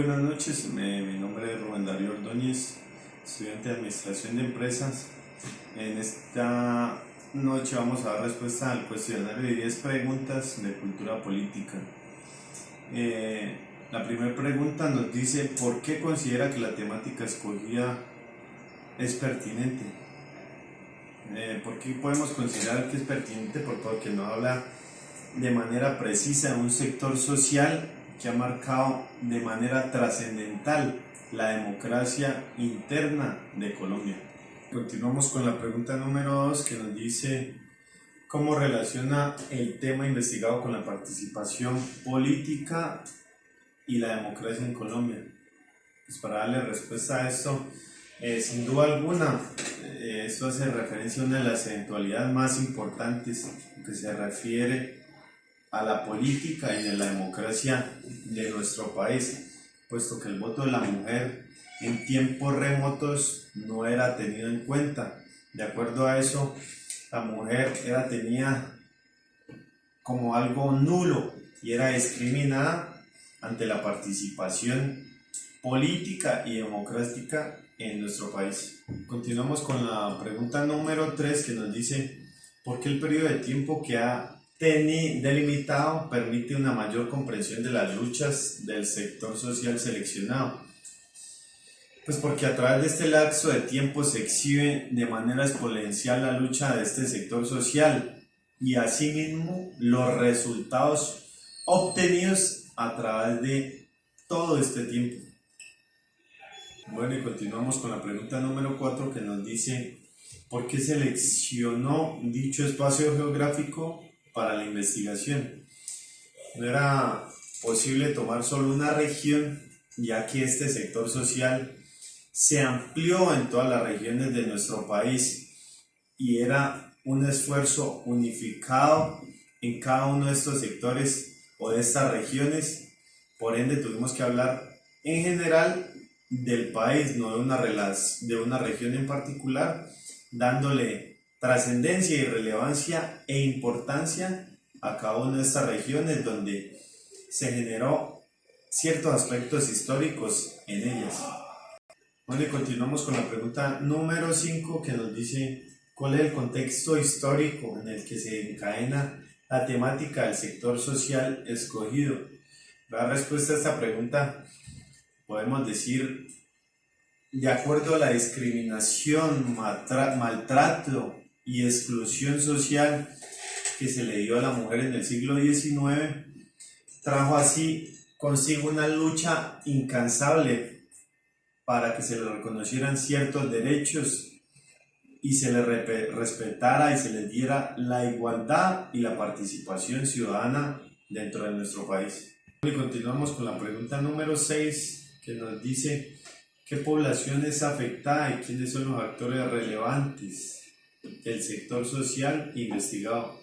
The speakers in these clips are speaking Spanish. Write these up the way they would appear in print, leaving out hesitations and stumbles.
buenas noches, mi nombre es Rubén Darío Ordóñez, estudiante de Administración de Empresas. En esta noche vamos a dar respuesta al cuestionario de 10 preguntas de cultura política. La primera pregunta nos dice: ¿por qué considera que la temática escogida es pertinente? ¿Por qué podemos considerar que es pertinente? Porque nos habla de manera precisa de un sector social que ha marcado de manera trascendental la democracia interna de Colombia. Continuamos con la pregunta número 2, que nos dice: ¿cómo relaciona el tema investigado con la participación política y la democracia en Colombia? Pues para darle respuesta a esto, sin duda alguna, esto hace referencia a una de las eventualidades más importantes que se refiere a la política y a la democracia de nuestro país, puesto que el voto de la mujer en tiempos remotos no era tenido en cuenta. De acuerdo a eso, la mujer era tenida como algo nulo y era discriminada ante la participación política y democrática en nuestro país. Continuamos con la pregunta número 3, que nos dice: ¿por qué el periodo de tiempo que ha delimitado permite una mayor comprensión de las luchas del sector social seleccionado? Pues porque a través de este lapso de tiempo se exhibe de manera exponencial la lucha de este sector social y asimismo los resultados obtenidos a través de todo este tiempo. Bueno, y continuamos con la pregunta número 4, que nos dice: ¿por qué seleccionó dicho espacio geográfico para la investigación? No era posible tomar solo una región, ya que este sector social se amplió en todas las regiones de nuestro país y era un esfuerzo unificado en cada uno de estos sectores o de estas regiones. Por ende, tuvimos que hablar en general del país, no de una región en particular, dándole trascendencia y relevancia e importancia a cada una de estas regiones donde se generó ciertos aspectos históricos en ellas. Bueno, y continuamos con la pregunta número 5, que nos dice: ¿cuál es el contexto histórico en el que se encadena la temática del sector social escogido? La respuesta a esta pregunta podemos decir: de acuerdo a la discriminación, maltrato y exclusión social que se le dio a la mujer en el siglo XIX, trajo así consigo una lucha incansable para que se le reconocieran ciertos derechos y se le respetara y se les diera la igualdad y la participación ciudadana dentro de nuestro país. Y continuamos con la pregunta número 6, que nos dice: ¿qué población es afectada y quiénes son los actores relevantes del sector social investigado?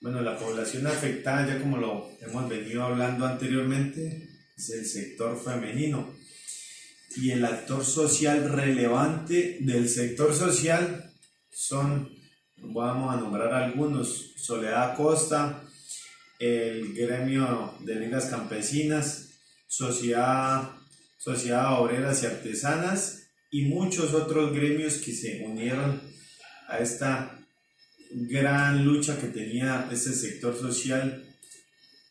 Bueno, la población afectada, ya como lo hemos venido hablando anteriormente, es el sector femenino. Y el actor social relevante del sector social son, vamos a nombrar algunos: Soledad Acosta, el gremio de ligas campesinas, Sociedad Obreras y Artesanas y muchos otros gremios que se unieron a esta gran lucha que tenía este sector social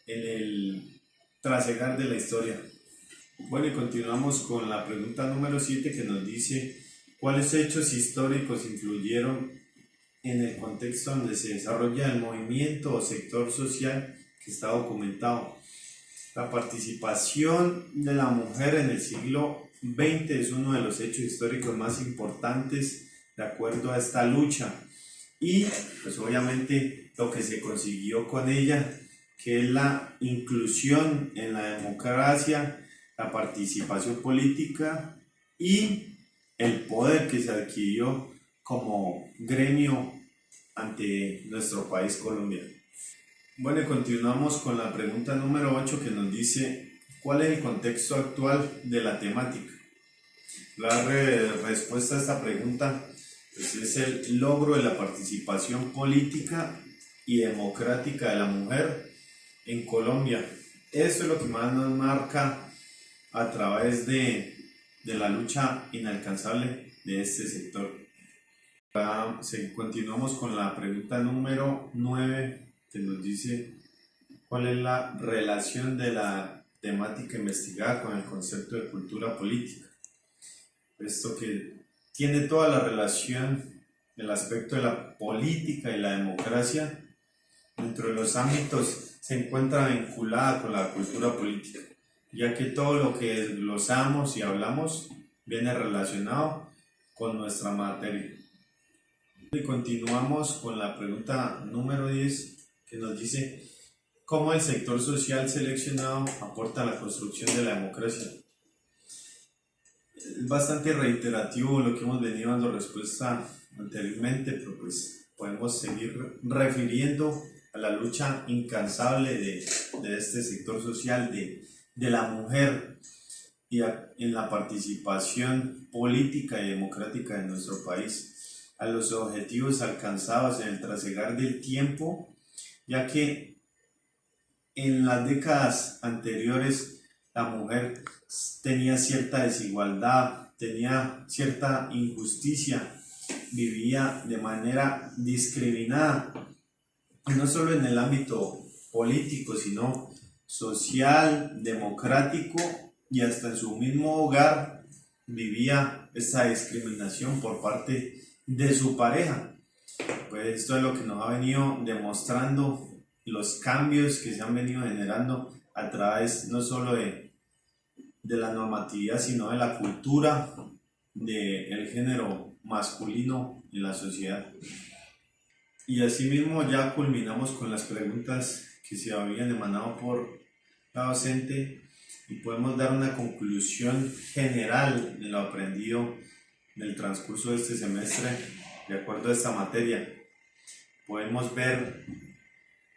en el trasegar de la historia. Bueno, y continuamos con la pregunta número 7, que nos dice: ¿cuáles hechos históricos influyeron en el contexto donde se desarrolla el movimiento o sector social que está documentado? La participación de la mujer en el siglo XX es uno de los hechos históricos más importantes de acuerdo a esta lucha, y pues obviamente lo que se consiguió con ella, que es la inclusión en la democracia, la participación política y el poder que se adquirió como gremio ante nuestro país, Colombia. Bueno, y continuamos con la pregunta número 8, que nos dice: ¿cuál es el contexto actual de la temática? La respuesta a esta pregunta pues es el logro de la participación política y democrática de la mujer en Colombia. Esto es lo que más nos marca a través de la lucha inalcanzable de este sector. Continuamos con la pregunta número 9, que nos dice: ¿cuál es la relación de la temática investigada con el concepto de cultura política? Esto que tiene toda la relación, el aspecto de la política y la democracia, dentro de los ámbitos se encuentra vinculada con la cultura política, ya que todo lo que desglosamos y hablamos viene relacionado con nuestra materia. Y continuamos con la pregunta número 10, que nos dice: ¿cómo el sector social seleccionado aporta a la construcción de la democracia? Es bastante reiterativo lo que hemos venido dando respuesta anteriormente, pero pues podemos seguir refiriendo a la lucha incansable de este sector social, de la mujer, y en la participación política y democrática de nuestro país, a los objetivos alcanzados en el trasegar del tiempo, ya que en las décadas anteriores la mujer tenía cierta desigualdad, tenía cierta injusticia, vivía de manera discriminada, no solo en el ámbito político, sino social, democrático, y hasta en su mismo hogar vivía esa discriminación por parte de su pareja. Pues esto es lo que nos ha venido demostrando los cambios que se han venido generando a través no solo de la normatividad, sino de la cultura del género masculino en la sociedad. Y asimismo ya culminamos con las preguntas que se habían emanado por la docente, y podemos dar una conclusión general de lo aprendido en el transcurso de este semestre de acuerdo a esta materia. Podemos ver,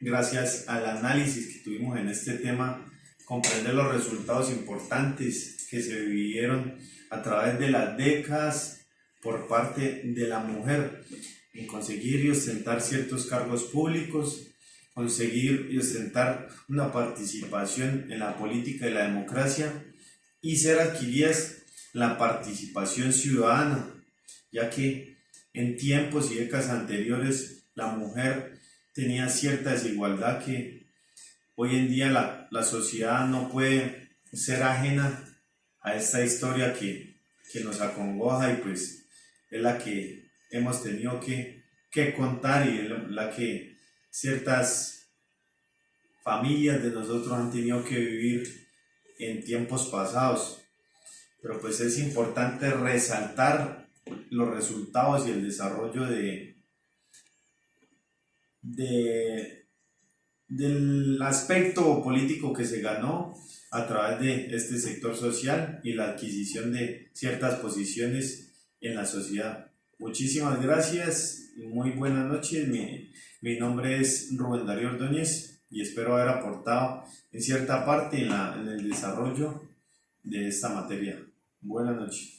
gracias al análisis que tuvimos en este tema, comprender los resultados importantes que se vivieron a través de las décadas por parte de la mujer en conseguir y ostentar ciertos cargos públicos, conseguir y ostentar una participación en la política y la democracia, y ser adquiridas la participación ciudadana, ya que en tiempos y décadas anteriores la mujer tenía cierta desigualdad que hoy en día la sociedad no puede ser ajena a esta historia que nos acongoja, y pues es la que hemos tenido que contar, y es la que ciertas familias de nosotros han tenido que vivir en tiempos pasados. Pero pues es importante resaltar los resultados y el desarrollo del aspecto político que se ganó a través de este sector social y la adquisición de ciertas posiciones en la sociedad. Muchísimas gracias y muy buenas noches. Mi nombre es Rubén Darío Ordóñez y espero haber aportado en cierta parte en el desarrollo de esta materia. Buenas noches.